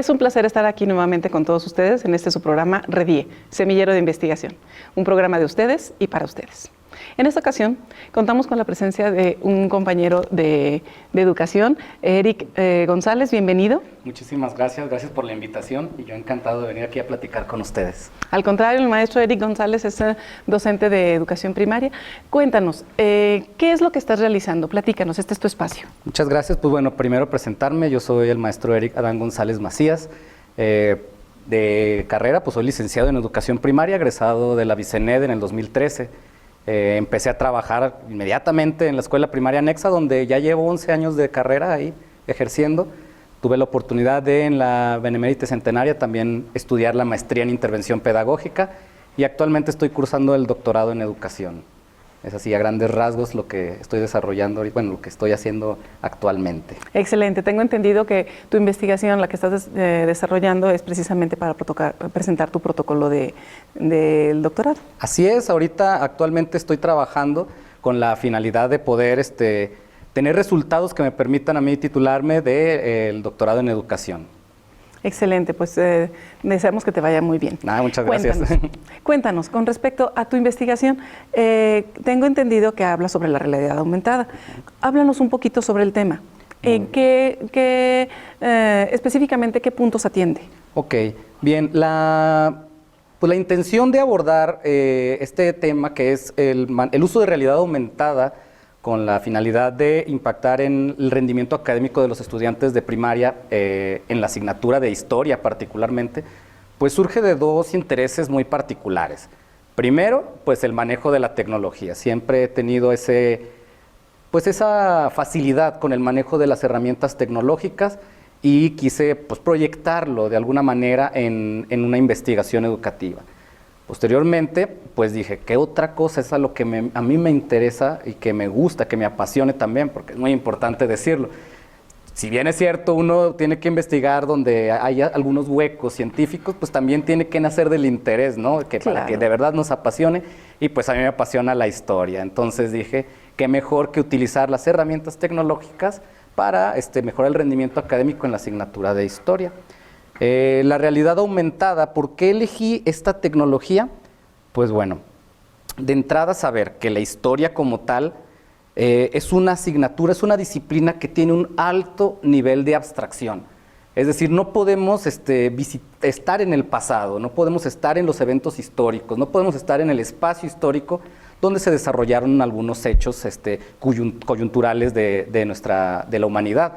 Es un placer estar aquí nuevamente con todos ustedes en su programa Redie, Semillero de Investigación, un programa de ustedes y para ustedes. En esta ocasión contamos con la presencia de un compañero de educación, Eric González, bienvenido. Muchísimas gracias, gracias por la invitación y yo encantado de venir aquí a platicar con ustedes. Al contrario, el maestro Eric González es docente de educación primaria. Cuéntanos, ¿qué es lo que estás realizando? Platícanos, este es tu espacio. Muchas gracias, pues bueno, primero presentarme, yo soy el maestro Eric Adán González Macías, de carrera, pues soy licenciado en educación primaria, egresado de la Vicened en el 2013. Empecé a trabajar inmediatamente en la escuela primaria anexa, donde ya llevo 11 años de carrera ahí ejerciendo. Tuve la oportunidad de, en la Benemérita Centenaria, también estudiar la maestría en intervención pedagógica y actualmente estoy cursando el doctorado en educación. Es así, a grandes rasgos, lo que estoy desarrollando, bueno, lo que estoy haciendo actualmente. Excelente. Tengo entendido que tu investigación, la que estás desarrollando, es precisamente para presentar tu protocolo del doctorado. Así es. Ahorita, actualmente estoy trabajando con la finalidad de poder tener resultados que me permitan a mí titularme del doctorado en educación. Excelente, pues deseamos que te vaya muy bien. Muchas gracias. Cuéntanos, con respecto a tu investigación, tengo entendido que hablas sobre la realidad aumentada. Háblanos un poquito sobre el tema. Específicamente, ¿qué puntos atiende? Ok, bien. Pues la intención de abordar este tema, que es el uso de realidad aumentada, con la finalidad de impactar en el rendimiento académico de los estudiantes de primaria, en la asignatura de historia particularmente, pues surge de dos intereses muy particulares. Primero, pues el manejo de la tecnología. Siempre he tenido esa facilidad con el manejo de las herramientas tecnológicas y quise pues proyectarlo de alguna manera en una investigación educativa. Posteriormente, pues dije, ¿qué otra cosa es a lo que a mí me interesa y que me gusta, que me apasione también? Porque es muy importante decirlo. Si bien es cierto, uno tiene que investigar donde hay algunos huecos científicos, pues también tiene que nacer del interés, ¿no? Para que de verdad nos apasione, y pues a mí me apasiona la historia. Entonces dije, qué mejor que utilizar las herramientas tecnológicas para mejorar el rendimiento académico en la asignatura de historia. La realidad aumentada, ¿por qué elegí esta tecnología? Pues bueno, de entrada saber que la historia como tal es una asignatura, es una disciplina que tiene un alto nivel de abstracción. Es decir, no podemos estar en el pasado, no podemos estar en los eventos históricos, no podemos estar en el espacio histórico donde se desarrollaron algunos hechos coyunturales de la humanidad.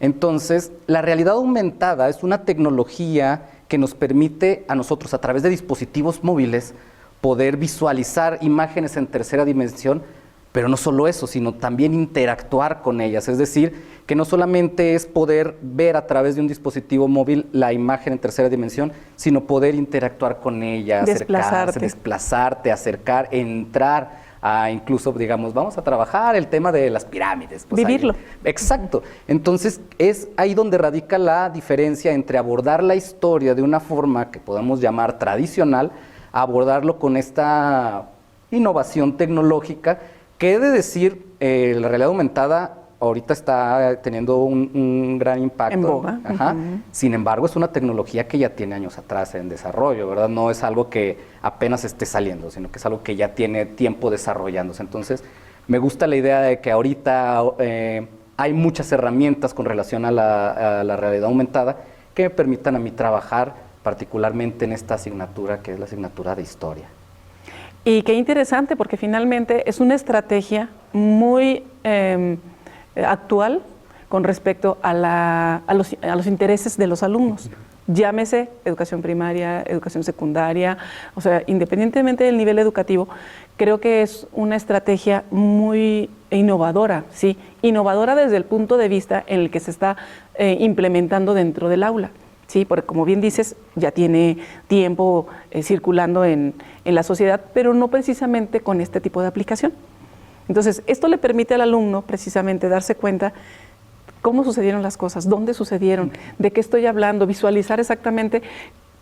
Entonces, la realidad aumentada es una tecnología que nos permite a nosotros, a través de dispositivos móviles, poder visualizar imágenes en tercera dimensión, pero no solo eso, sino también interactuar con ellas. Es decir, que no solamente es poder ver a través de un dispositivo móvil la imagen en tercera dimensión, sino poder interactuar con ella, desplazarte, acercar, entrar incluso, digamos, vamos a trabajar el tema de las pirámides. Pues vivirlo. Exacto. Entonces, es ahí donde radica la diferencia entre abordar la historia de una forma que podemos llamar tradicional, a abordarlo con esta innovación tecnológica, que he de decir, la realidad aumentada ahorita está teniendo un gran impacto. En boga. Ajá. Sin embargo, es una tecnología que ya tiene años atrás en desarrollo, ¿verdad? No es algo que apenas esté saliendo, sino que es algo que ya tiene tiempo desarrollándose. Entonces, me gusta la idea de que ahorita hay muchas herramientas con relación a la realidad aumentada que me permitan a mí trabajar particularmente en esta asignatura, que es la asignatura de historia. Y qué interesante, porque finalmente es una estrategia muy actual con respecto a los intereses de los alumnos. Llámese educación primaria, educación secundaria, o sea, independientemente del nivel educativo, creo que es una estrategia muy innovadora, ¿sí? Innovadora desde el punto de vista en el que se está implementando dentro del aula. Sí, porque como bien dices, ya tiene tiempo circulando en la sociedad, pero no precisamente con este tipo de aplicación. Entonces, esto le permite al alumno precisamente darse cuenta cómo sucedieron las cosas, dónde sucedieron, de qué estoy hablando, visualizar exactamente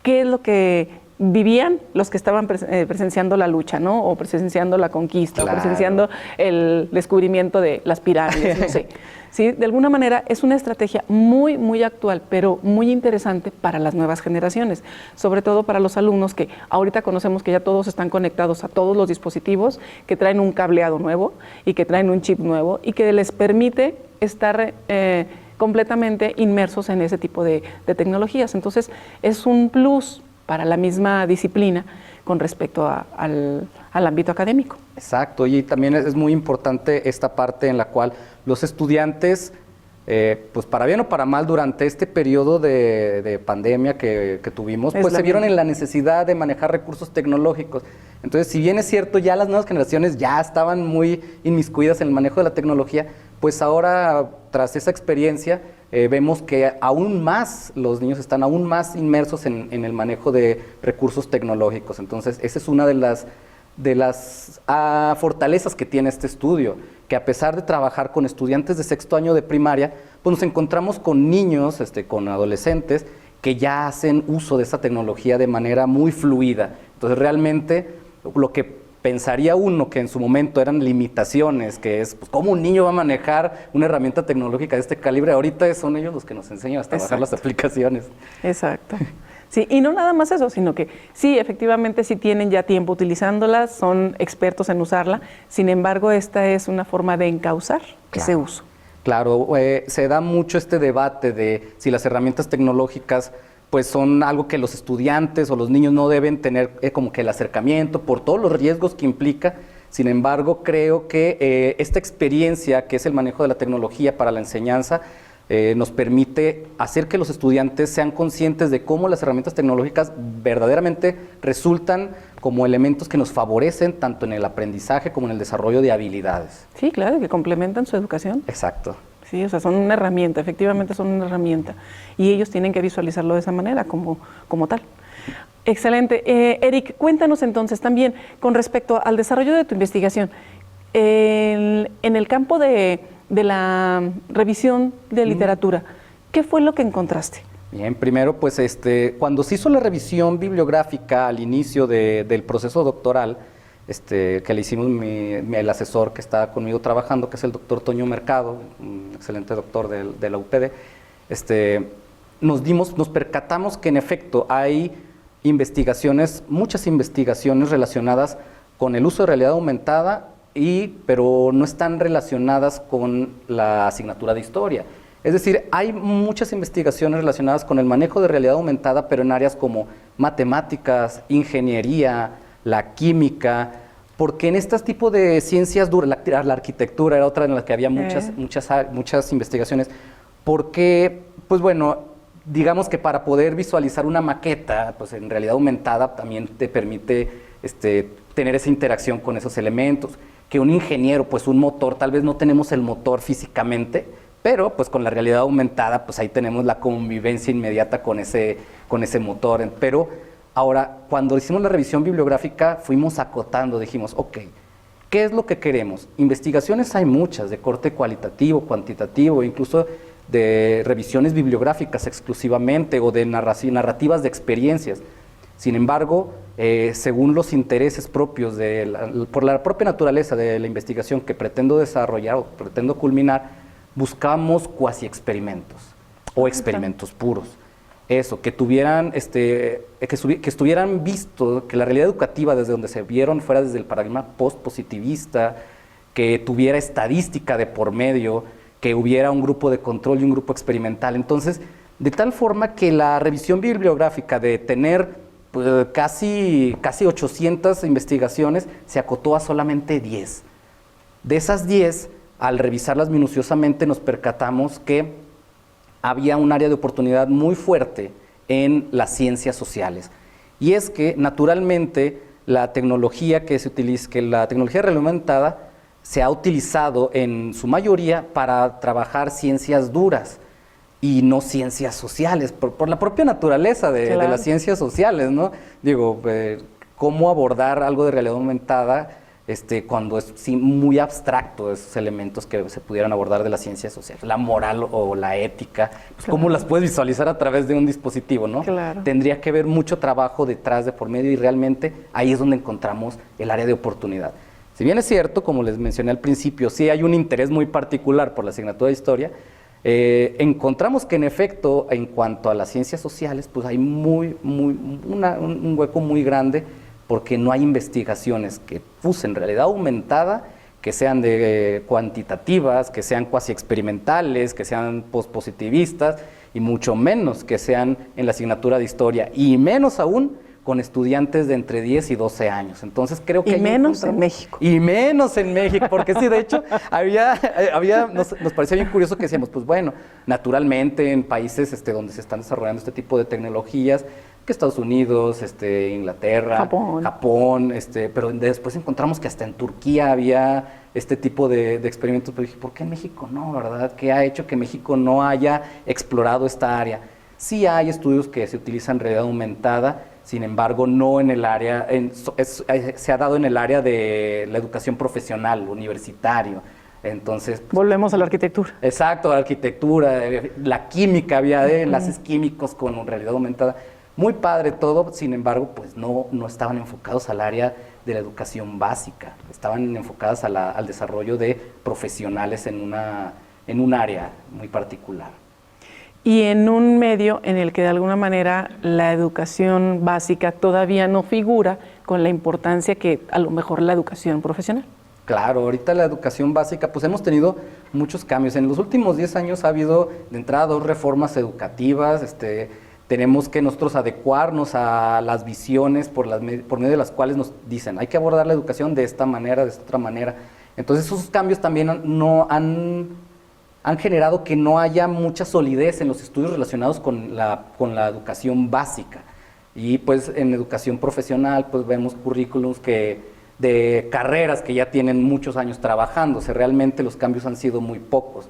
qué es lo que vivían los que estaban presenciando la lucha, ¿no? O presenciando la conquista, Claro. o presenciando el descubrimiento de las pirámides, no sé. Sí, de alguna manera es una estrategia muy, muy actual, pero muy interesante para las nuevas generaciones, sobre todo para los alumnos que ahorita conocemos que ya todos están conectados a todos los dispositivos, que traen un cableado nuevo y que traen un chip nuevo y que les permite estar completamente inmersos en ese tipo de tecnologías. Entonces, es un plus para la misma disciplina con respecto al ámbito académico. Exacto, y también es muy importante esta parte en la cual los estudiantes, pues para bien o para mal, durante este periodo de pandemia que tuvimos, pues se vieron en la necesidad de manejar recursos tecnológicos. Entonces, si bien es cierto, ya las nuevas generaciones ya estaban muy inmiscuidas en el manejo de la tecnología, pues ahora, tras esa experiencia, vemos que aún más los niños están aún más inmersos en el manejo de recursos tecnológicos. Entonces, esa es una de las fortalezas que tiene este estudio, que a pesar de trabajar con estudiantes de sexto año de primaria, pues nos encontramos con niños, con adolescentes, que ya hacen uso de esa tecnología de manera muy fluida. Entonces, realmente, lo que pensaría uno que en su momento eran limitaciones, que es pues, cómo un niño va a manejar una herramienta tecnológica de este calibre, ahorita son ellos los que nos enseñan hasta bajar las aplicaciones. Exacto. Sí, y no nada más eso, sino que sí, efectivamente sí tienen ya tiempo utilizándolas, son expertos en usarla, sin embargo esta es una forma de encauzar ese uso. Claro, se da mucho este debate de si las herramientas tecnológicas pues son algo que los estudiantes o los niños no deben tener como que el acercamiento por todos los riesgos que implica. Sin embargo, creo que esta experiencia que es el manejo de la tecnología para la enseñanza nos permite hacer que los estudiantes sean conscientes de cómo las herramientas tecnológicas verdaderamente resultan como elementos que nos favorecen tanto en el aprendizaje como en el desarrollo de habilidades. Sí, claro, que complementan su educación. Exacto. Sí, o sea, son una herramienta, efectivamente son una herramienta. Y ellos tienen que visualizarlo de esa manera, como tal. Excelente. Eric, cuéntanos entonces también con respecto al desarrollo de tu investigación. En el campo de la revisión de literatura, ¿qué fue lo que encontraste? Bien, primero, pues cuando se hizo la revisión bibliográfica al inicio del proceso doctoral, que le hicimos el asesor que está conmigo trabajando, que es el doctor Toño Mercado, un excelente doctor de la UPD, nos percatamos que en efecto hay muchas investigaciones relacionadas con el uso de realidad aumentada, pero no están relacionadas con la asignatura de historia. Es decir, hay muchas investigaciones relacionadas con el manejo de realidad aumentada, pero en áreas como matemáticas, ingeniería, la química, porque en este tipo de ciencias duras, la arquitectura era otra en la que había muchas investigaciones, porque, pues bueno, digamos que para poder visualizar una maqueta, pues en realidad aumentada también te permite tener esa interacción con esos elementos, que un ingeniero, pues un motor, tal vez no tenemos el motor físicamente, pero pues con la realidad aumentada, pues ahí tenemos la convivencia inmediata con ese motor, pero ahora, cuando hicimos la revisión bibliográfica, fuimos acotando, dijimos, ok, ¿qué es lo que queremos? Investigaciones hay muchas, de corte cualitativo, cuantitativo, incluso de revisiones bibliográficas exclusivamente o de narrativas de experiencias. Sin embargo, según los intereses propios, por la propia naturaleza de la investigación que pretendo desarrollar o pretendo culminar, buscamos cuasi experimentos o experimentos puros. Eso, que tuvieran, que estuvieran visto, que la realidad educativa desde donde se vieron fuera desde el paradigma post-positivista, que tuviera estadística de por medio, que hubiera un grupo de control y un grupo experimental. Entonces, de tal forma que la revisión bibliográfica de tener pues, casi 800 investigaciones se acotó a solamente 10. De esas 10, al revisarlas minuciosamente, nos percatamos que había un área de oportunidad muy fuerte en las ciencias sociales. Y es que, naturalmente, la tecnología que se utiliza, que la tecnología reglamentada se ha utilizado en su mayoría para trabajar ciencias duras y no ciencias sociales, por la propia naturaleza de las ciencias sociales, ¿no? Digo, cómo abordar algo de realidad aumentada cuando es sí, muy abstracto esos elementos que se pudieran abordar de las ciencias sociales, la moral o la ética, pues, ¿cómo las puedes visualizar a través de un dispositivo, no? Claro. Tendría que haber mucho trabajo detrás de por medio y realmente ahí es donde encontramos el área de oportunidad. Si bien es cierto, como les mencioné al principio, sí hay un interés muy particular por la asignatura de historia, encontramos que en efecto, en cuanto a las ciencias sociales, pues hay un hueco muy grande porque no hay investigaciones que usen realidad aumentada, que sean cuantitativas, que sean cuasi experimentales, que sean pospositivistas y mucho menos que sean en la asignatura de historia y menos aún con estudiantes de entre 10 y 12 años. Entonces creo que... Y menos en México. Y menos en México, porque sí, de hecho, nos parecía bien curioso que decíamos, pues bueno, naturalmente en países donde se están desarrollando este tipo de tecnologías, que Estados Unidos, Inglaterra, Japón, pero después encontramos que hasta en Turquía había este tipo de experimentos, pero dije, ¿por qué en México no, verdad? ¿Qué ha hecho que México no haya explorado esta área? Sí hay estudios que se utilizan realidad aumentada, sin embargo, no en el área, se ha dado en el área de la educación profesional, universitario. Entonces, volvemos a la arquitectura. Exacto, la arquitectura, la química, había enlaces químicos con realidad aumentada. Muy padre todo, sin embargo, pues no estaban enfocados al área de la educación básica, estaban enfocadas al desarrollo de profesionales en un área muy particular. Y en un medio en el que de alguna manera la educación básica todavía no figura con la importancia que a lo mejor la educación profesional. Claro, ahorita la educación básica, pues hemos tenido muchos cambios. En los últimos 10 años ha habido de entrada 2 reformas educativas, tenemos que nosotros adecuarnos a las visiones por medio de las cuales nos dicen, hay que abordar la educación de esta manera, de esta otra manera. Entonces esos cambios también han generado que no haya mucha solidez en los estudios relacionados con la educación básica. Y pues en educación profesional pues vemos currículums de carreras que ya tienen muchos años trabajándose, realmente los cambios han sido muy pocos,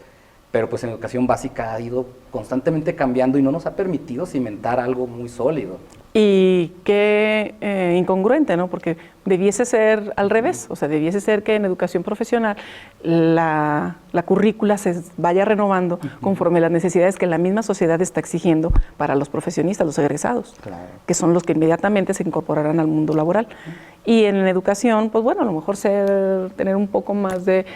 pero pues en educación básica ha ido constantemente cambiando y no nos ha permitido cimentar algo muy sólido. Y qué incongruente, ¿no? Porque debiese ser al revés, o sea, debiese ser que en educación profesional la currícula se vaya renovando conforme las necesidades que la misma sociedad está exigiendo para los profesionistas, los egresados, claro, que son los que inmediatamente se incorporarán al mundo laboral. Y en la educación, pues bueno, a lo mejor tener un poco más de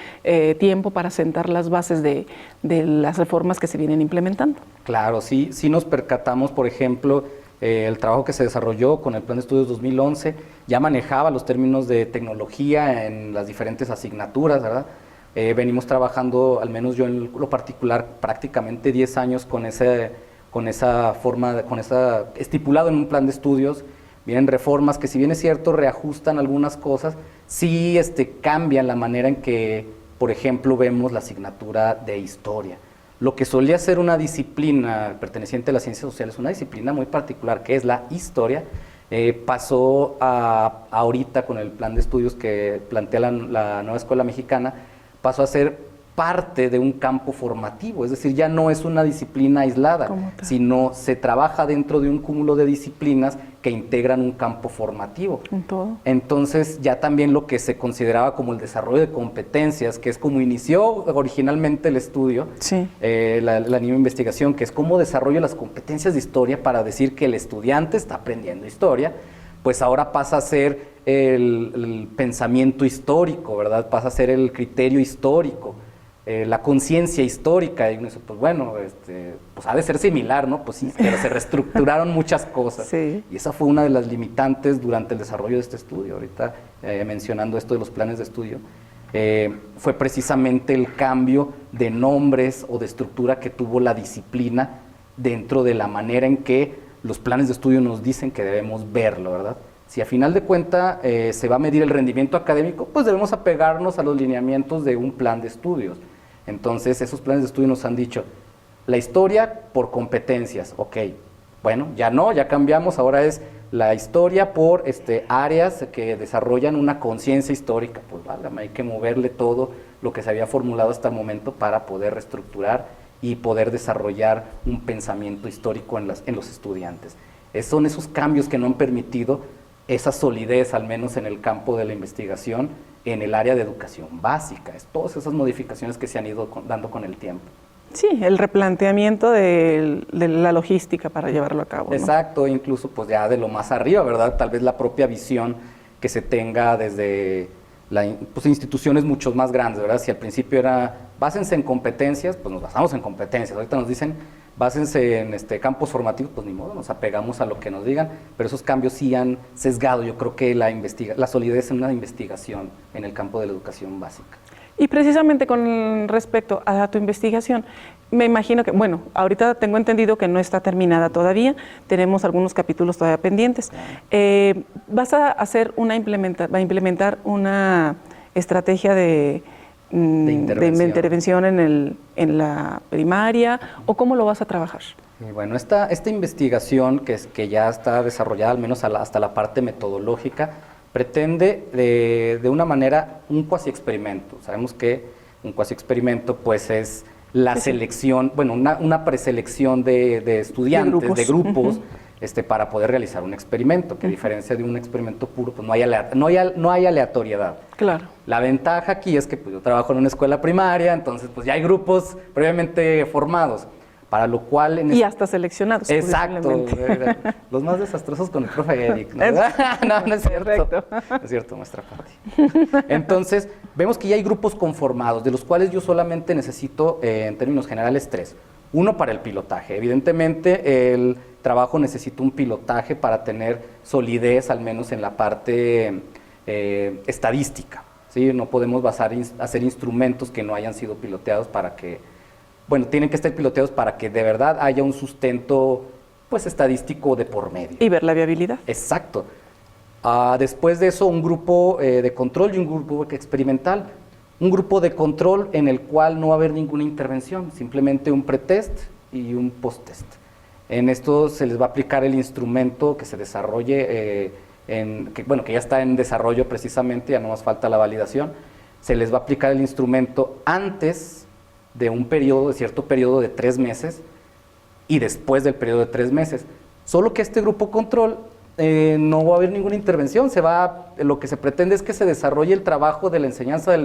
tiempo para sentar las bases de las reformas que se vienen implementando. Claro, sí nos percatamos, por ejemplo, el trabajo que se desarrolló con el Plan de Estudios 2011 ya manejaba los términos de tecnología en las diferentes asignaturas, ¿verdad? Venimos trabajando, al menos yo en lo particular, prácticamente 10 años con esa forma, estipulado en un plan de estudios. Vienen reformas que, si bien es cierto, reajustan algunas cosas, sí cambian la manera en que, por ejemplo, vemos la asignatura de historia. Lo que solía ser una disciplina perteneciente a las ciencias sociales, una disciplina muy particular, que es la historia, pasó ahorita con el plan de estudios que plantea la nueva escuela mexicana, pasó a ser parte de un campo formativo, es decir, ya no es una disciplina aislada, sino se trabaja dentro de un cúmulo de disciplinas que integran un campo formativo. Entonces ya también lo que se consideraba como el desarrollo de competencias, que es como inició originalmente el estudio, sí, la nueva investigación, que es cómo desarrollo las competencias de historia para decir que el estudiante está aprendiendo historia, pues ahora pasa a ser el pensamiento histórico, ¿verdad? Pasa a ser el criterio histórico. La conciencia histórica, y uno dice, pues bueno, pues ha de ser similar, ¿no? Pues sí, pero se reestructuraron muchas cosas. Sí. Y esa fue una de las limitantes durante el desarrollo de este estudio. Ahorita, mencionando esto de los planes de estudio, fue precisamente el cambio de nombres o de estructura que tuvo la disciplina dentro de la manera en que los planes de estudio nos dicen que debemos verlo, ¿verdad? Si a final de cuentas se va a medir el rendimiento académico, pues debemos apegarnos a los lineamientos de un plan de estudios. Entonces, esos planes de estudio nos han dicho, la historia por competencias, ok, bueno, ya cambiamos, ahora es la historia por áreas que desarrollan una conciencia histórica, pues válgame, hay que moverle todo lo que se había formulado hasta el momento para poder reestructurar y poder desarrollar un pensamiento histórico en los estudiantes. Son esos cambios que no han permitido esa solidez, al menos en el campo de la investigación, en el área de educación básica. Es todas esas modificaciones que se han ido dando con el tiempo. Sí, el replanteamiento de la logística para llevarlo a cabo, ¿no? Exacto, incluso pues ya de lo más arriba, ¿verdad? Tal vez la propia visión que se tenga desde pues, instituciones mucho más grandes, ¿verdad? Si al principio era, básense en competencias, pues nos basamos en competencias. Ahorita nos dicen, básense en campos formativos, pues ni modo, nos apegamos a lo que nos digan, pero esos cambios sí han sesgado, yo creo que la solidez en una investigación en el campo de la educación básica. Y precisamente con respecto a tu investigación, me imagino que, bueno, ahorita tengo entendido que no está terminada todavía, tenemos algunos capítulos todavía pendientes. ¿Vas a hacer implementar una estrategia de intervención en la primaria, o cómo lo vas a trabajar? Bueno, esta investigación que ya está desarrollada, al menos hasta la parte metodológica, pretende de una manera un cuasi experimento. Sabemos que un cuasi experimento pues es la selección, bueno, una preselección de estudiantes, de grupos, para poder realizar un experimento, que a diferencia de un experimento puro, pues no hay aleatoriedad. Claro. La ventaja aquí es que pues, yo trabajo en una escuela primaria, entonces pues ya hay grupos previamente formados, para lo cual... y hasta seleccionados. Exacto, los más desastrosos con el profe Eric, ¿no? No es cierto. Perfecto. Es cierto, maestra Pati. Entonces, vemos que ya hay grupos conformados, de los cuales yo solamente necesito, en términos generales, 3. Uno para el pilotaje. Evidentemente, el trabajo necesita un pilotaje para tener solidez, al menos en la parte estadística, ¿sí? No podemos hacer instrumentos que no hayan sido piloteados para que... Bueno, tienen que estar piloteados para que de verdad haya un sustento, pues, estadístico de por medio. Y ver la viabilidad. Exacto. Después de eso, un grupo de control y un grupo experimental. Un grupo de control en el cual no va a haber ninguna intervención, simplemente un pretest y un posttest. En esto se les va a aplicar el instrumento que se desarrolle, que ya está en desarrollo precisamente, ya no más falta la validación. Se les va a aplicar el instrumento antes de cierto periodo de 3 meses y después del periodo de 3 meses. Solo que este grupo control no va a haber ninguna intervención, lo que se pretende es que se desarrolle el trabajo de la enseñanza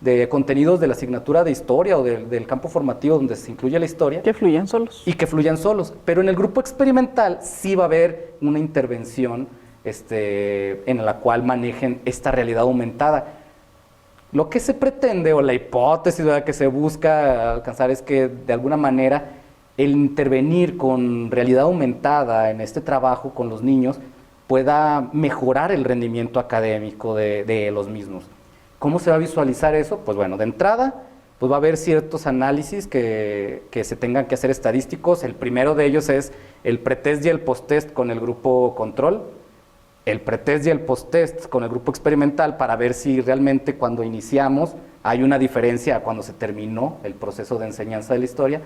de contenidos de la asignatura de historia o del campo formativo donde se incluye la historia. Que fluyan solos. Y que fluyan solos. Pero en el grupo experimental sí va a haber una intervención en la cual manejen esta realidad aumentada. Lo que se pretende, o la hipótesis que se busca alcanzar, es que de alguna manera el intervenir con realidad aumentada en este trabajo con los niños pueda mejorar el rendimiento académico de los mismos. ¿Cómo se va a visualizar eso? Pues bueno, de entrada, pues va a haber ciertos análisis que se tengan que hacer estadísticos. El primero de ellos es el pretest y el posttest con el grupo control, el pretest y el posttest con el grupo experimental, para ver si realmente cuando iniciamos hay una diferencia a cuando se terminó el proceso de enseñanza de la historia,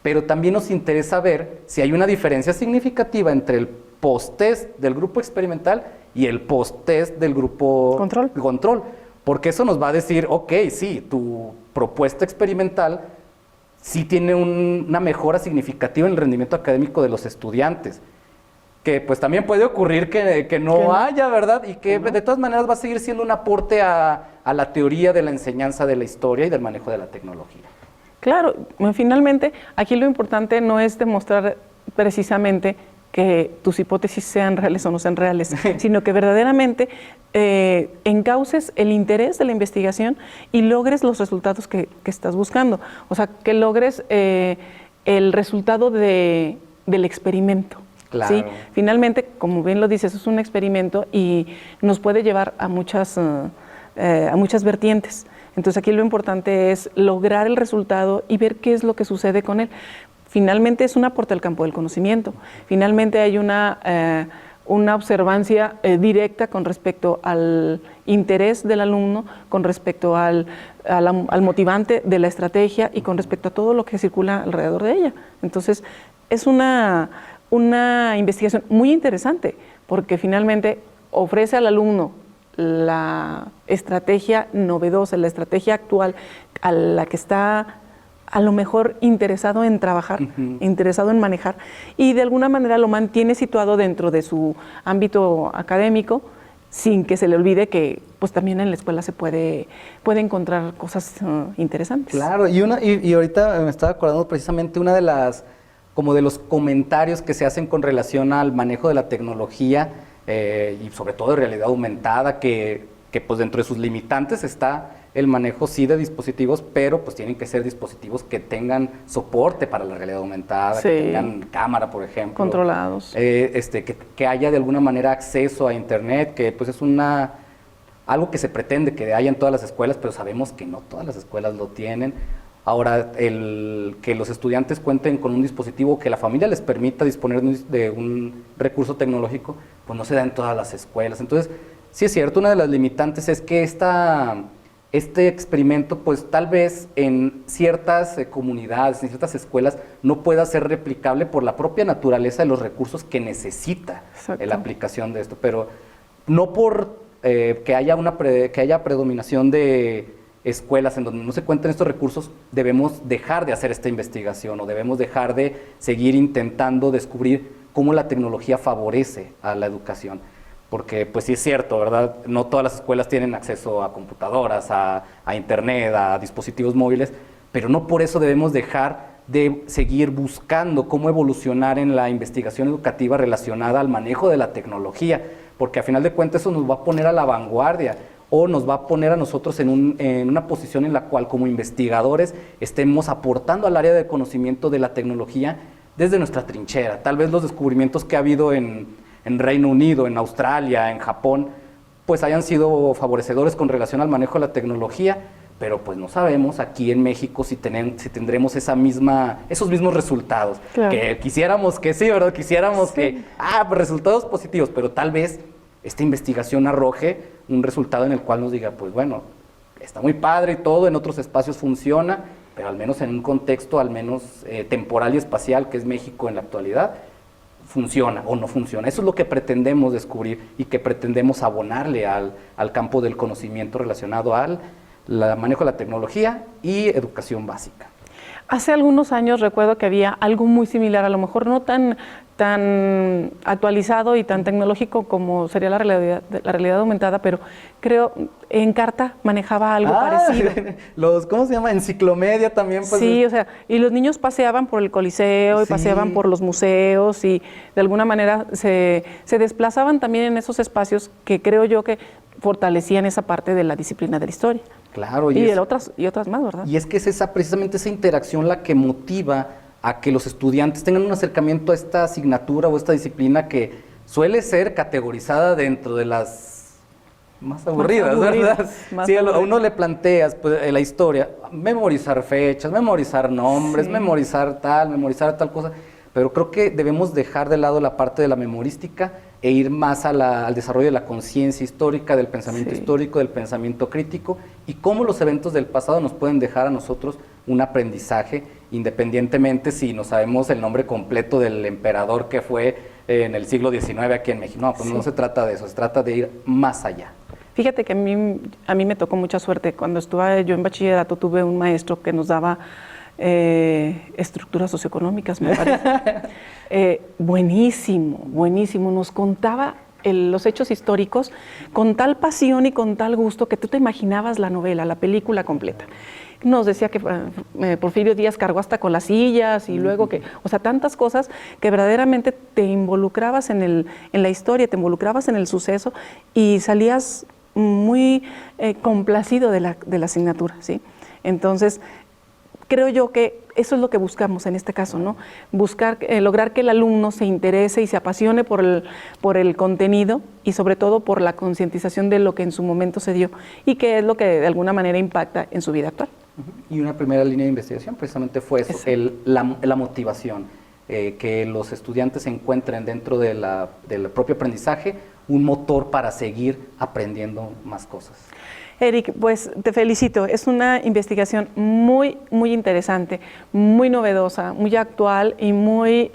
pero también nos interesa ver si hay una diferencia significativa entre el posttest del grupo experimental y el posttest del grupo control, porque eso nos va a decir, ok, sí, tu propuesta experimental sí tiene una mejora significativa en el rendimiento académico de los estudiantes, que pues también puede ocurrir que no haya, ¿verdad? Y que de todas maneras va a seguir siendo un aporte a la teoría de la enseñanza de la historia y del manejo de la tecnología. Claro, finalmente aquí lo importante no es demostrar precisamente que tus hipótesis sean reales o no sean reales, sino que verdaderamente encauces el interés de la investigación y logres los resultados que estás buscando. O sea, que logres el resultado del experimento. Claro. ¿Sí? Finalmente, como bien lo dices, es un experimento y nos puede llevar a muchas vertientes. Entonces aquí lo importante es lograr el resultado y ver qué es lo que sucede con él. Finalmente es un aporte al campo del conocimiento. Finalmente hay una observancia directa con respecto al interés del alumno, con respecto al motivante de la estrategia y con respecto a todo lo que circula alrededor de ella. Entonces es una investigación muy interesante, porque finalmente ofrece al alumno la estrategia novedosa, la estrategia actual a la que está a lo mejor interesado en trabajar, interesado en manejar, y de alguna manera lo mantiene situado dentro de su ámbito académico, sin que se le olvide que pues también en la escuela se puede encontrar cosas interesantes. Claro, y ahorita me estaba acordando precisamente una de las, como de los comentarios que se hacen con relación al manejo de la tecnología y sobre todo de realidad aumentada, que pues dentro de sus limitantes está el manejo sí de dispositivos, pero pues tienen que ser dispositivos que tengan soporte para la realidad aumentada, Sí. que tengan cámara, por ejemplo. Controlados. Que haya de alguna manera acceso a internet, que pues es algo que se pretende que haya en todas las escuelas, pero sabemos que no todas las escuelas lo tienen. Ahora, que los estudiantes cuenten con un dispositivo, que la familia les permita disponer de un recurso tecnológico, pues no se da en todas las escuelas. Entonces, sí es cierto, una de las limitantes es que este experimento, pues tal vez en ciertas comunidades, en ciertas escuelas, no pueda ser replicable por la propia naturaleza de los recursos que necesita la aplicación de esto, pero no por que haya predominación de escuelas en donde no se cuenten estos recursos, debemos dejar de hacer esta investigación o debemos dejar de seguir intentando descubrir cómo la tecnología favorece a la educación. Porque pues sí es cierto, ¿verdad? No todas las escuelas tienen acceso a computadoras, a internet, a dispositivos móviles, pero no por eso debemos dejar de seguir buscando cómo evolucionar en la investigación educativa relacionada al manejo de la tecnología, porque a final de cuentas eso nos va a poner a la vanguardia o nos va a poner a nosotros en una posición en la cual como investigadores estemos aportando al área de conocimiento de la tecnología desde nuestra trinchera. Tal vez los descubrimientos que ha habido en Reino Unido, en Australia, en Japón, pues hayan sido favorecedores con relación al manejo de la tecnología, pero pues no sabemos aquí en México si tendremos esos mismos resultados. Claro. Que quisiéramos que sí, ¿verdad? Quisiéramos Sí. que, pues resultados positivos, pero tal vez esta investigación arroje un resultado en el cual nos diga, pues bueno, está muy padre y todo, en otros espacios funciona, pero al menos en un contexto, al menos temporal y espacial, que es México en la actualidad, funciona o no funciona. Eso es lo que pretendemos descubrir y que pretendemos abonarle al campo del conocimiento relacionado al manejo de la tecnología y educación básica. Hace algunos años recuerdo que había algo muy similar, a lo mejor no tan actualizado y tan tecnológico como sería la realidad aumentada, pero creo Encarta manejaba algo parecido. ¿Cómo se llama? Enciclomedia también. Pues, sí, o sea, y los niños paseaban por el Coliseo y paseaban por los museos y de alguna manera se desplazaban también en esos espacios que creo yo que fortalecían esa parte de la disciplina de la historia. Claro. Y otras más, ¿verdad? Y es que es precisamente esa interacción la que motiva a que los estudiantes tengan un acercamiento a esta asignatura o esta disciplina que suele ser categorizada dentro de las más aburridas, ¿verdad? Si a uno le planteas pues, la historia, memorizar fechas, memorizar nombres, memorizar tal cosa, pero creo que debemos dejar de lado la parte de la memorística e ir más al desarrollo de la conciencia histórica, del pensamiento histórico, del pensamiento crítico y cómo los eventos del pasado nos pueden dejar a nosotros un aprendizaje, independientemente si no sabemos el nombre completo del emperador que fue en el siglo XIX aquí en México. No, pues no se trata de eso, se trata de ir más allá. Fíjate que a mí me tocó mucha suerte. Cuando estuve yo en bachillerato tuve un maestro que nos daba estructuras socioeconómicas, me parece. Buenísimo. Nos contaba los hechos históricos con tal pasión y con tal gusto que tú te imaginabas la novela, la película completa. Nos decía que Porfirio Díaz cargó hasta con las sillas y luego o sea, tantas cosas que verdaderamente te involucrabas en la historia, te involucrabas en el suceso y salías muy complacido de la asignatura, ¿sí? Entonces, creo yo que eso es lo que buscamos en este caso, ¿no? Lograr que el alumno se interese y se apasione por el contenido y sobre todo por la concientización de lo que en su momento se dio y que es lo que de alguna manera impacta en su vida actual. Y una primera línea de investigación precisamente fue eso, la motivación, que los estudiantes encuentren dentro del propio aprendizaje un motor para seguir aprendiendo más cosas. Eric, pues te felicito, es una investigación muy interesante, muy novedosa, muy actual y muy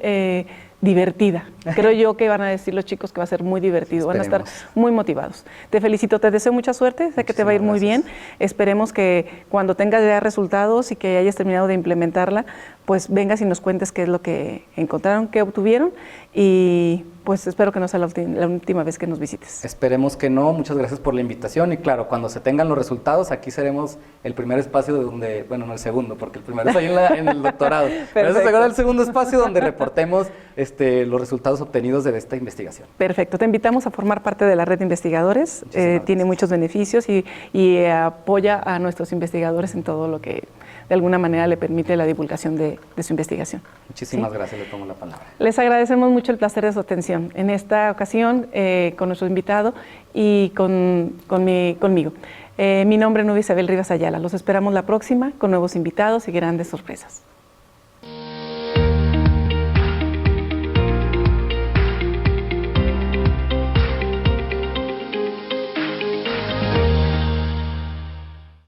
divertida. Creo yo que van a decir los chicos que va a ser muy divertido, van a estar muy motivados. Te felicito, te deseo mucha suerte, sé que te va a ir muy bien. Esperemos que cuando tengas ya resultados y que hayas terminado de implementarla, pues vengas y nos cuentes qué es lo que encontraron, qué obtuvieron, y pues espero que no sea la última vez que nos visites. Esperemos que no, muchas gracias por la invitación y claro, cuando se tengan los resultados, aquí seremos el primer espacio donde, bueno, no el segundo, porque el primero es ahí en el doctorado, pero ese será el segundo espacio donde reportemos los resultados obtenidos de esta investigación. Perfecto, te invitamos a formar parte de la red de investigadores, tiene muchos beneficios y apoya a nuestros investigadores en todo lo que de alguna manera le permite la divulgación de su investigación. Muchísimas gracias, le tomo la palabra. Les agradecemos mucho el placer de su atención en esta ocasión con nuestro invitado y conmigo. Mi nombre es Nubia Isabel Rivas Ayala. Los esperamos la próxima con nuevos invitados y grandes sorpresas.